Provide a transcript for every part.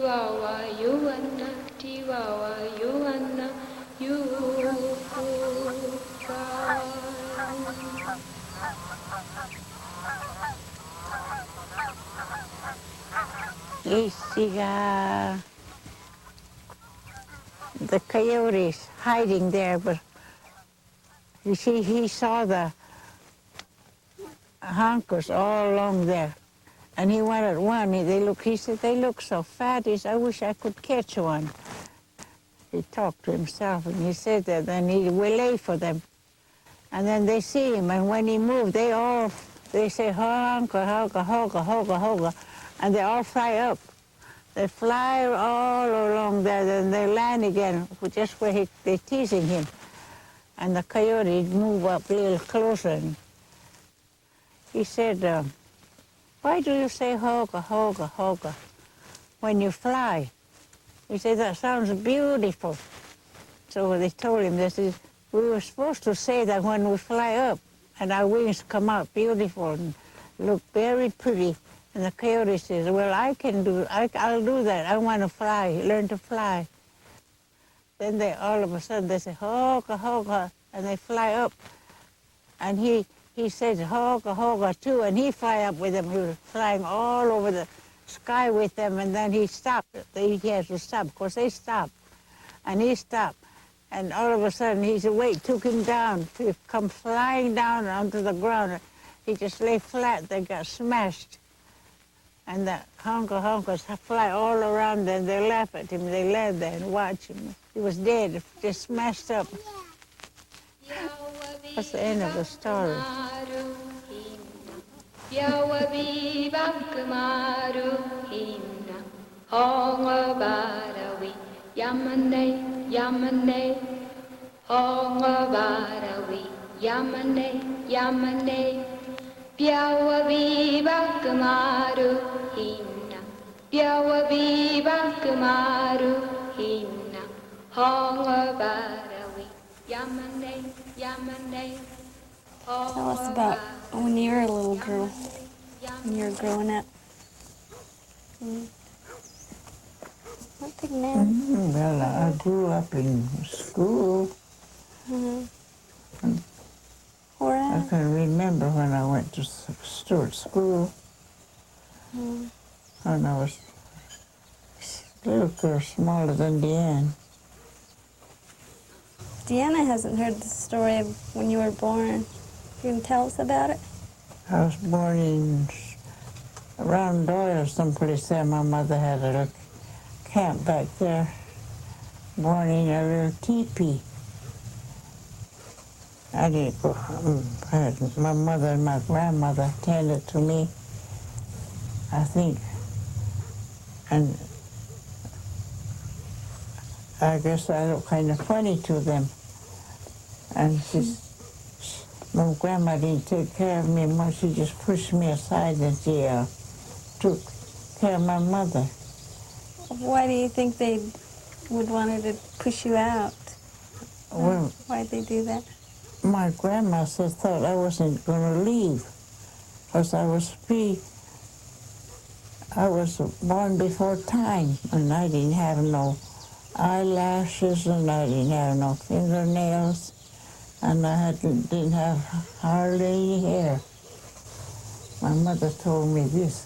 Chihuahua, Joanne, Chihuahua, Joanne, you cry. The coyotes hiding there, but you see, he saw the honkers all along there. And he wanted one. He said, they look so fat. He said, I wish I could catch one. He talked to himself, and he said that then he will lay for them. And then they see him, and when he moved, they say, honka, honka, honka, honka, honka, and they all fly up. They fly all along there, then they land again, just where they're teasing him. And the coyote move up a little closer. And he said, why do you say hoga, hoga, hoga when you fly? He said, that sounds beautiful. So they told him, they said, we were supposed to say that when we fly up and our wings come out beautiful and look very pretty. And the coyote says, well, I'll do that. I want to fly, learn to fly. Then all of a sudden they say, hoga, hoga, and they fly up. And he says, hoga, hoga, too, and he fly up with them. He was flying all over the sky with them, and then he stopped. He had to stop, because they stopped. And he stopped. And all of a sudden, his weight took him down. He come flying down onto the ground. He just lay flat. They got smashed. And the honkers fly all around them. They laugh at him. They lay there and watch him. He was dead, just smashed up. That's the end of the story. Yamane, honga barawi, Yamane, Yamane, Piawa viva kamaru hinna, Piawa viva kamaru hinna, honga barawi, Yamane, Yamane. Tell us about when you were a little girl, when you were growing up. What big man? Well, I grew up in school. Where I at? can remember when I went to Stewart School. When I was a little girl, smaller than Deanna. Deanna hasn't heard the story of when you were born. You can tell us about it? I was born in around Doyle, someplace there. My mother had a little camp back there, born in a little teepee. I didn't go. My mother and my grandmother tended to me, I think, and I guess I looked kind of funny to them. And my grandma didn't take care of me much. She just pushed me aside and she took care of my mother. Why do you think they would want to push you out? Well, why'd they do that? My grandma thought I wasn't going to leave because I was free. I was born before time, and I didn't have no eyelashes, and I didn't have no fingernails, and I didn't have hardly any hair. My mother told me this.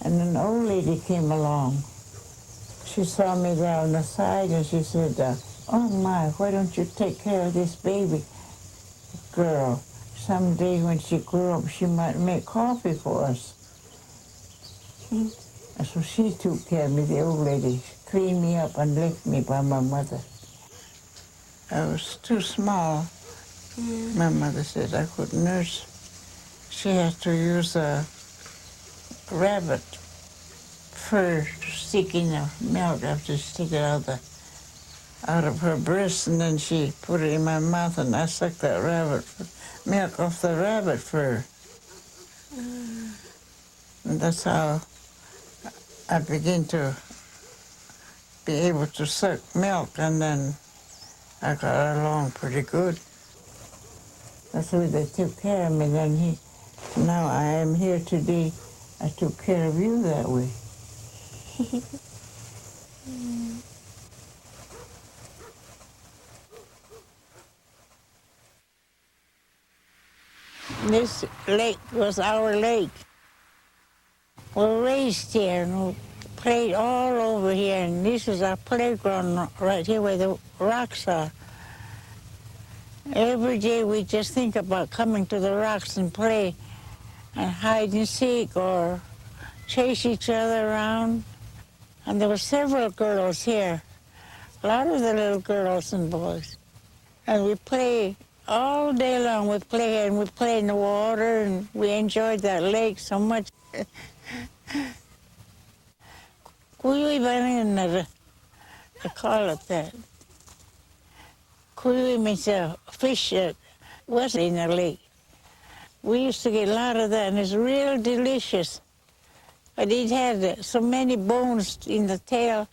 And an old lady came along. She saw me there on the side, and she said, oh my, why don't you take care of this baby girl? Someday when she grew up, she might make coffee for us. And so she took care of me, the old lady. She cleaned me up and left me by my mother. I was too small. My mother said I could nurse. She had to use a rabbit fur to stick in the milk after she took it out of her breast, and then she put it in my mouth, and I sucked that rabbit milk off the rabbit fur. And that's how I began to be able to suck milk, and then I got along pretty good. That's the way they took care of me. Then now I am here today. I took care of you that way. This lake was our lake. We were raised here and we played all over here, and this is our playground right here where the rocks are. Every day we just think about coming to the rocks and play and hide and seek or chase each other around. And there were several girls here, a lot of the little girls and boys. And we play all day long. We play and we play in the water, and we enjoyed that lake so much. I call it that. Kuyu means a fish that was in the lake. We used to get a lot of that, and it's real delicious. But it had so many bones in the tail,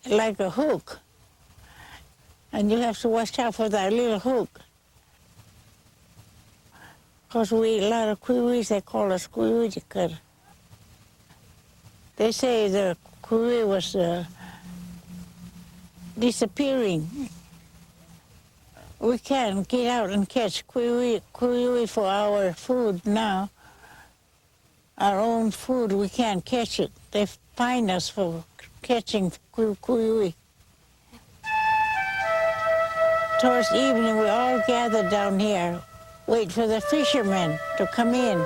like a hook. And you have to watch out for that little hook. Because we eat a lot of kuiwis, they call us kuiwikar. They say the kuiwi was disappearing. We can't get out and catch kuiwi for our food now. Our own food, we can't catch it. They fine us for catching kuiwi. Towards evening, we all gather down here, wait for the fishermen to come in.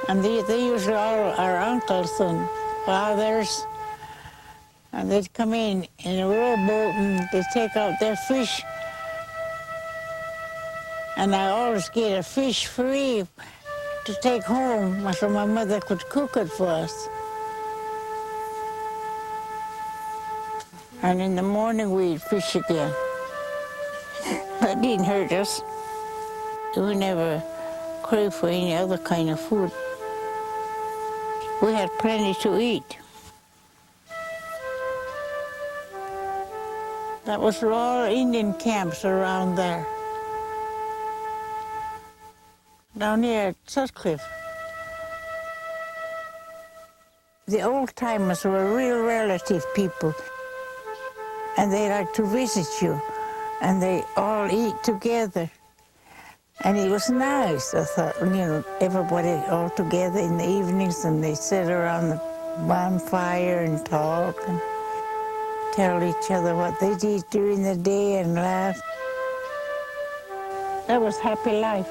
And they usually all our uncles and fathers. And they'd come in a rowboat and they'd take out their fish. And I always get a fish free to take home so my mother could cook it for us. And in the morning we'd fish again. That didn't hurt us. We never craved for any other kind of food. We had plenty to eat. That was all Indian camps around there. Down here at Sutcliffe. The old-timers were real relative people, and they like to visit you, and they all eat together. And it was nice, I thought, everybody all together in the evenings, and they sit around the bonfire and talk and tell each other what they did during the day and laugh. That was happy life.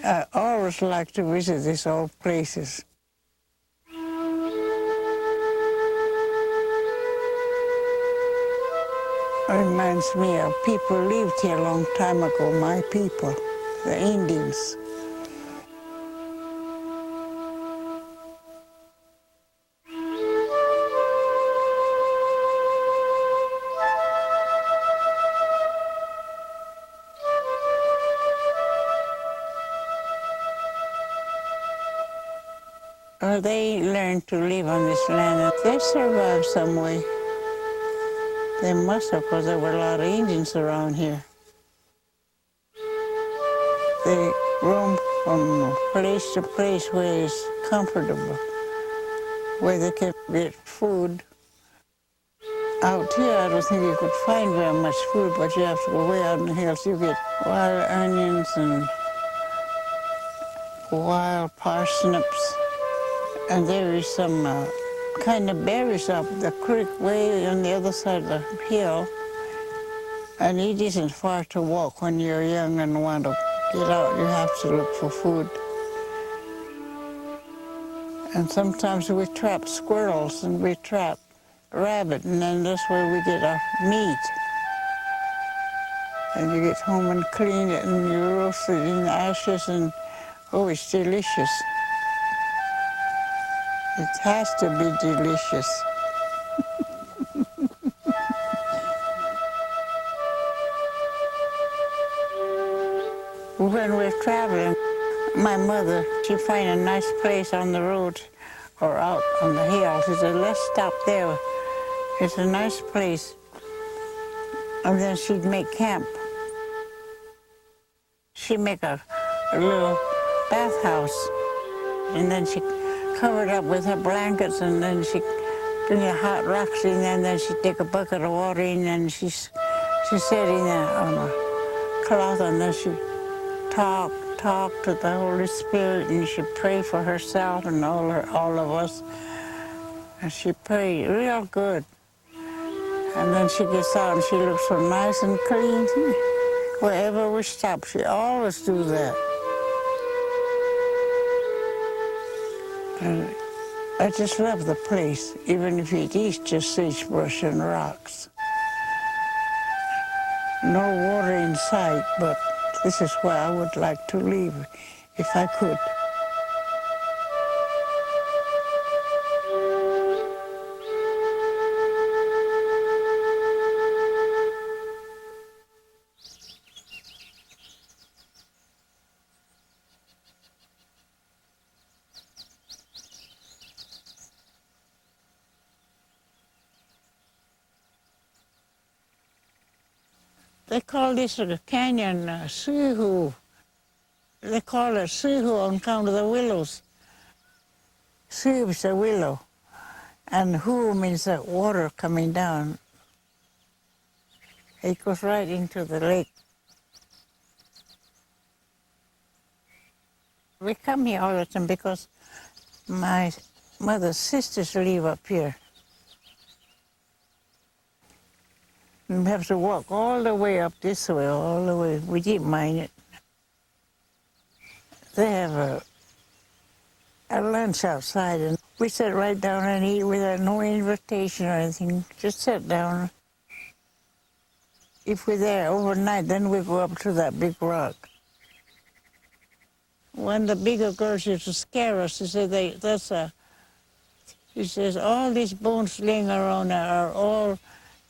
I always like to visit these old places. It reminds me of people who lived here a long time ago, my people, the Indians. They learned to live on this land, and they survived some way. They must have, because there were a lot of Indians around here. They roamed from place to place where it's comfortable, where they could get food. Out here, I don't think you could find very much food, but you have to go way out in the hills. You get wild onions and wild parsnips. And there is some kind of berries up the creek way on the other side of the hill. And it isn't far to walk when you're young and want to get out. You have to look for food. And sometimes we trap squirrels and we trap rabbit, and then that's where we get our meat. And you get home and clean it and you roast it in the ashes, and oh, it's delicious. It has to be delicious. When we're traveling, my mother, she'd find a nice place on the road or out on the hill. She said, let's stop there. It's a nice place. And then she'd make camp. She'd make a little bathhouse. And then she covered up with her blankets, and then she bring the hot rocks in, and then she'd take a bucket of water in, and she sat in there on a cloth, and then she talk to the Holy Spirit, and she prayed for herself and all of us. And she prayed real good. And then she gets out and she looks so nice and clean. Wherever we stop, she always do that. And I just love the place, even if it is just sagebrush and rocks. No water in sight, but this is where I would like to live if I could. They call this a canyon Suhu. They call it Suhu on account of the willows. Su is a willow, and Hu means the water coming down. It goes right into the lake. We come here all the time because my mother's sisters live up here. And we have to walk all the way up this way, all the way. We didn't mind it. They have a lunch outside, and we sit right down and eat without no invitation or anything. Just sit down. If we're there overnight, then we go up to that big rock. When the bigger girls used to scare us, she said, she says, all these bones laying around are all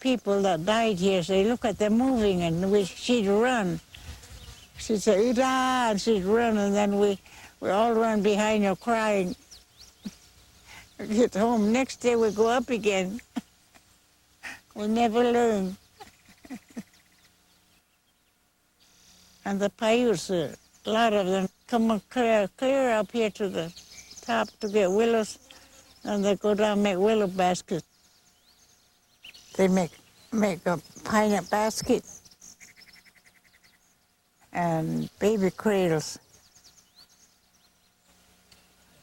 people that died here. So look at them moving, and she'd run. She'd say, "Ida," and she'd run, and then we all run behind her crying. Get home. Next day we go up again. We never learn. And the Paiutes, a lot of them come clear up here to the top to get willows, and they go down and make willow baskets. They make a pineapple basket and baby cradles.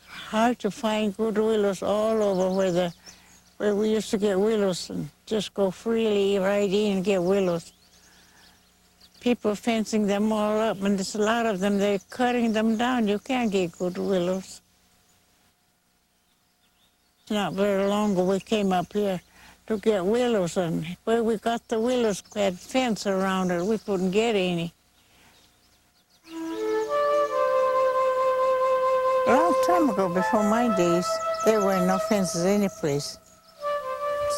Hard to find good willows all over where we used to get willows and just go freely right in and get willows. People fencing them all up, and there's a lot of them, they're cutting them down. You can't get good willows. Not very long ago we came up here to get willows, and where we got the willows had fence around it. We couldn't get any. A long time ago, before my days, there were no fences any place.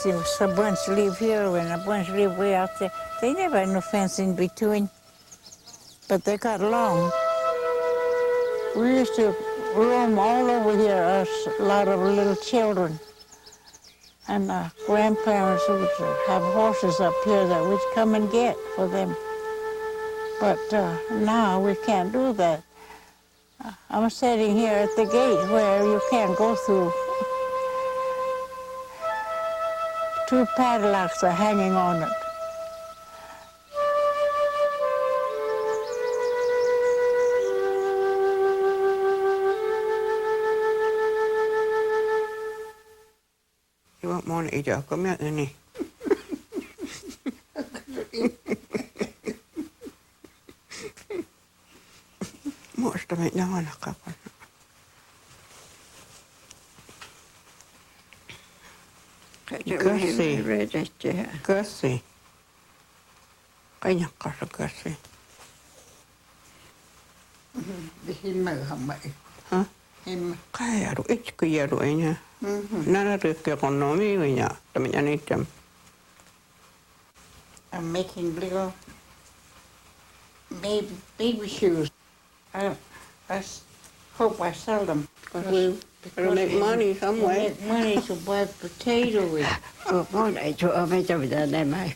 See, a bunch live here and a bunch live way out there. They never had no fence in between, but they got long. We used to roam all over here, us, a lot of little children. And grandparents would have horses up here that we'd come and get for them. But now we can't do that. I'm sitting here at the gate where you can't go through. 2 padlocks are hanging on it. Mä oon itse niin. Muista mitä vanhakaan. Gussie. Kanjakkaassa Gussie. Himmel. Hä? Himmel. Kajadu, itse jäädu enää. Nää ryhkiä kun on miivin ja mitä niitä. I'm making little baby shoes. I hope I sell them. Because make money somewhere. Make money to buy potato with. Món này chỗ mấy cho mình đây mà.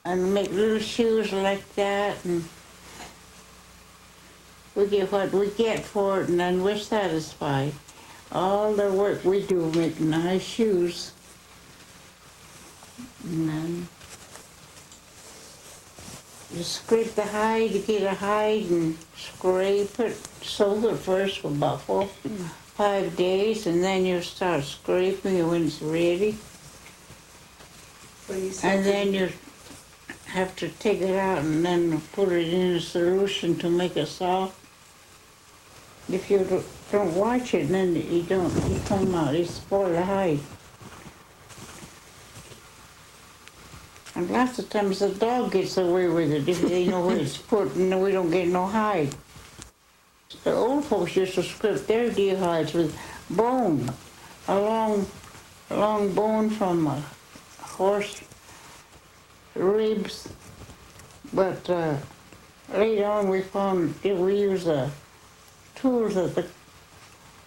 And make little shoes like that. And We get what we get for it, and then we're satisfied. All the work we do make nice shoes. And then you scrape the hide, you get a hide and scrape it, soak it first for about 5 days, and then you start scraping it when it's ready. And then you have to take it out and then put it in a solution to make it soft. If you don't watch it, then you come out, you spoil the hide. And lots of times the dog gets away with it if they know where it's put and we don't get no hide. The old folks used to scrape their deer hides with bone, a long bone from a horse ribs. But later on we found that we use the tools that the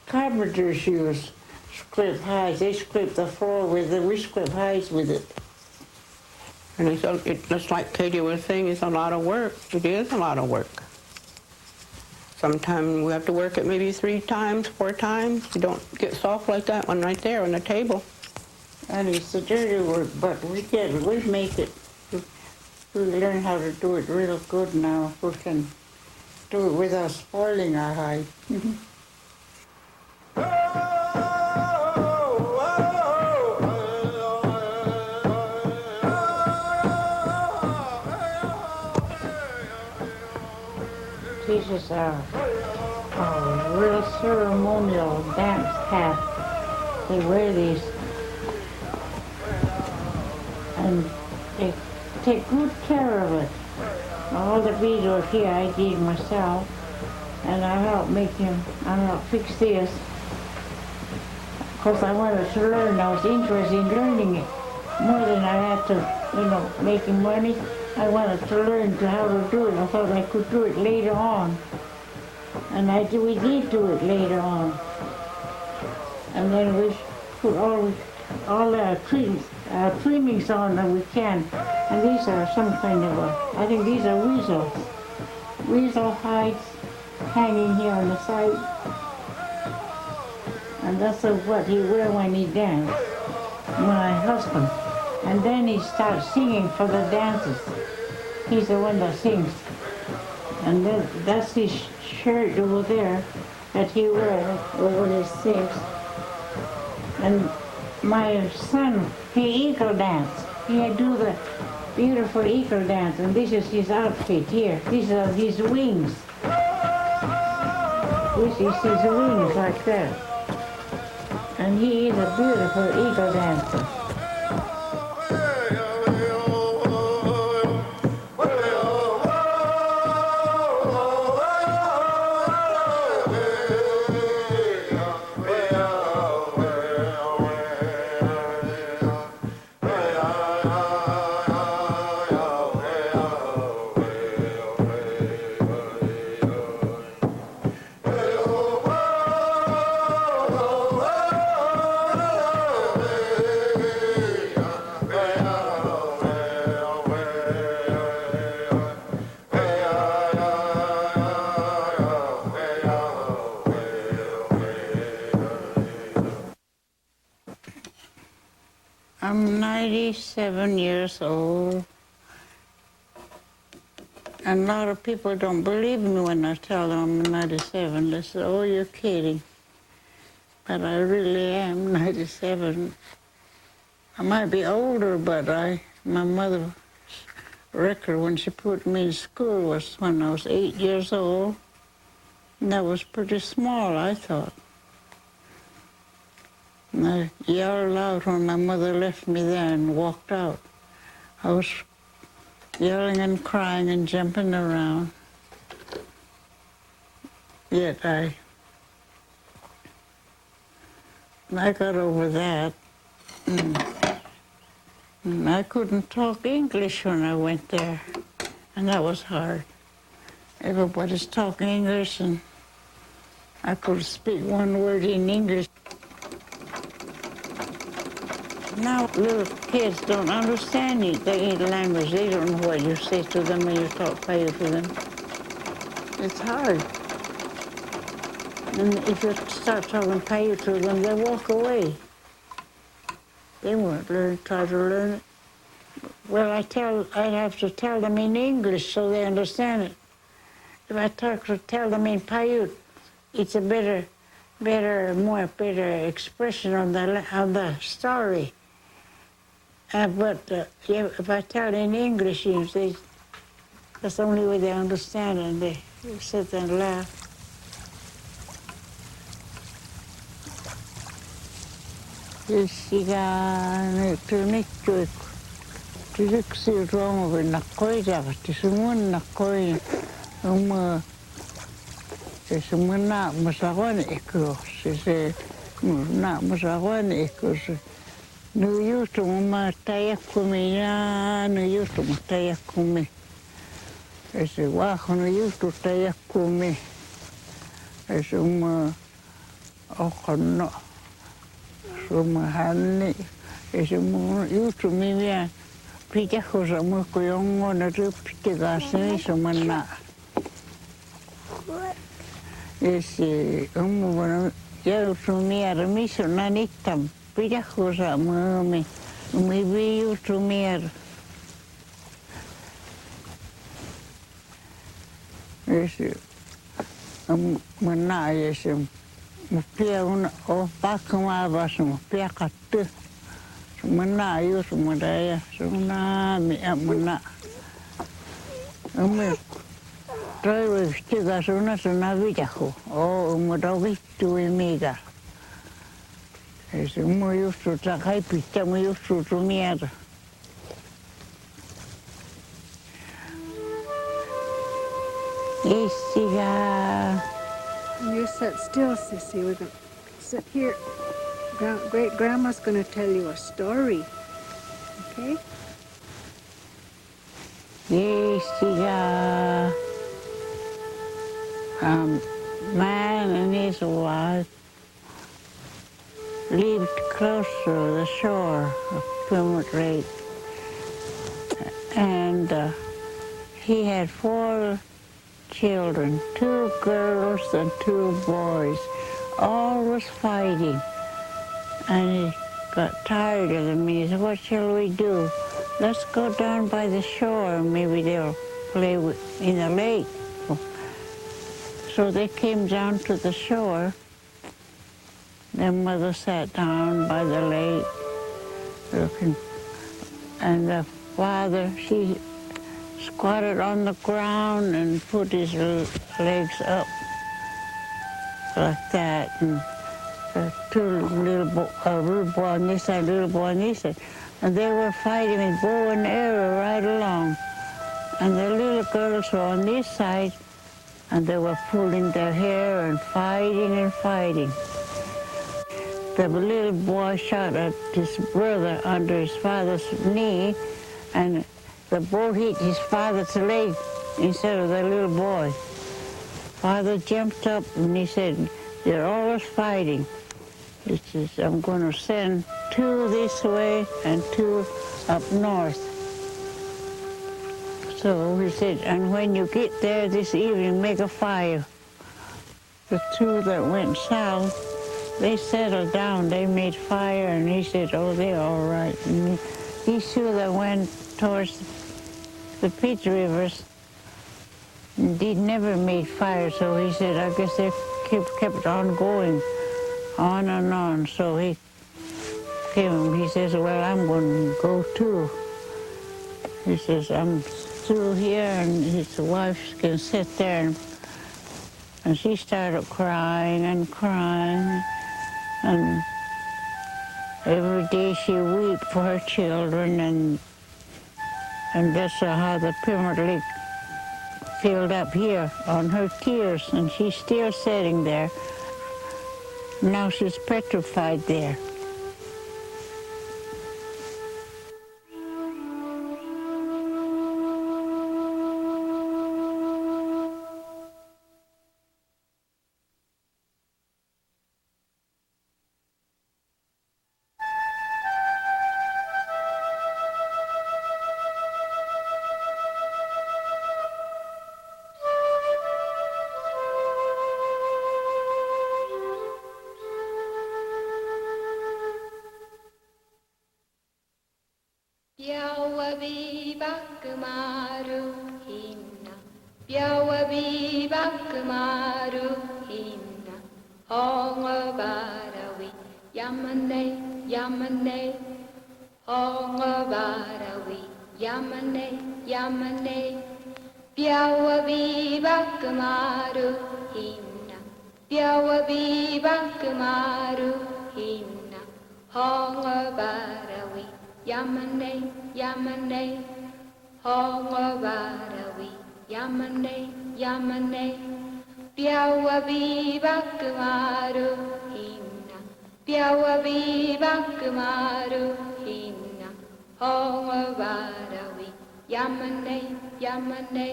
carpenters use, scrape hides. They scrape the floor with it, we scrape hides with it. And it's like Katie was saying, it's a lot of work. It is a lot of work. Sometimes we have to work it maybe 3 times, 4 times. You don't get soft like that one right there on the table. And it's the dirty work, but we make it. We learn how to do it real good now. We can do it without spoiling our hide. This is our real ceremonial dance hat. They wear these, and they take good care of it. All the beadwork here I did myself, and I helped fix this. Of course, I wanted to learn. I was interested in learning it more than I had to, making money. I wanted to learn how to do it. I thought I could do it later on. And we did do it later on. And then we put all our trimmings on that we can. And these are some kind of I think these are weasel hides hanging here on the side. And that's what he wear when he dance, my husband. And then he starts singing for the dances. He's the one that sings. And then that's his shirt over there that he wears when he sings. And my son, he eagle dance. He do the beautiful eagle dance, and this is his outfit here. These are his wings. This is his wings like that. And he is a beautiful eagle dancer. I'm 97 years old, and a lot of people don't believe me when I tell them I'm 97. They say, oh, you're kidding. But I really am 97. I might be older, but my mother's record when she put me in school was when I was 8 years old. And that was pretty small, I thought. And I yelled out when my mother left me there and walked out. I was yelling and crying and jumping around. Yet I got over that. And I couldn't talk English when I went there, and that was hard. Everybody's talking English, and I could speak one word in English. Now little kids don't understand you. They ain't language. They don't know what you say to them when you talk Paiute to them. It's hard. And if you start talking Paiute to them, they walk away. They won't try to learn it. Well, I'd have to tell them in English so they understand it. If I tell them in Paiute, it's a better expression of the story. But if I tell in English, that's the only way they understand it, and they sit there and laugh. Yksi roomavin koidavasti se mun koi se mun naamusavan ekko se naamusavan ekko se nu jutu mun tajakkumi ja nu jutu mun tajakkumi se wahonu jutu tajakkumi se mun okonno mun hanni se mun jutu mimiä Pitäkosa muikko jongona ryppitikas niissä manna. Esi omuvana joutu miera missä nanittam. Pitäkosa muumi vi joutu miera. Esi manna esi mu pian o pakkamaa mu piakattu. Mana yus mudaya suna mi amuna umi trai stiga suna vijahu o muda vittu imiga es mu yusu takai pitta mu yusu tumiera isiga You sit still, Ceci. We're going to sit here. Great Grandma's going to tell you a story, okay? isiga man and his wife lived close to the shore of Plymouth Lake, and he had 4 children, 2 girls and 2 boys, always fighting. And he got tired of them. He said, what shall we do? Let's go down by the shore. Maybe they'll play in the lake. So they came down to the shore. Their mother sat down by the lake, looking. And the father, she squatted on the ground and put his legs up like that. And 2 little boy on this side, little boy on this side. And they were fighting with bow and arrow right along. And the little girls were on this side, and they were pulling their hair and fighting and fighting. The little boy shot at his brother under his father's knee, and the bow hit his father's leg instead of the little boy. Father jumped up and he said, they're always fighting. He says, I'm going to send 2 this way and 2 up north. So he said, and when you get there this evening, make a fire. The 2 that went south, they settled down, they made fire, and he said, oh, they're all right. And these 2 that went towards the Peach Rivers, they never made fire, so he said, I guess they kept on going. On and on. So he says, well, I'm going to go too. He says, I'm through here, and his wife can sit there. And she started crying and crying. And every day she wept for her children, and that's how the Plymouth Lake filled up here on her tears, and she's still sitting there. Now she's petrified there. bakmaru hinna Biawa bi bakmaru hinna Honga barawi Yamane Yamane Honga barawi Yamane Yamane Biawa bi bakmaru hinna Biawa bi bakmaru hinna Honga barawi Yamane Yamane Honga barawi Yamane Yamane Biawa bi bakmaru hinna Biawa bi bakmaru hinna Honga barawi Yamane Yamane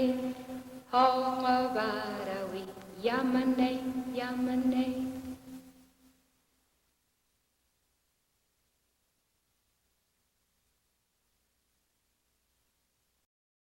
Honga barawi Yamane Yamane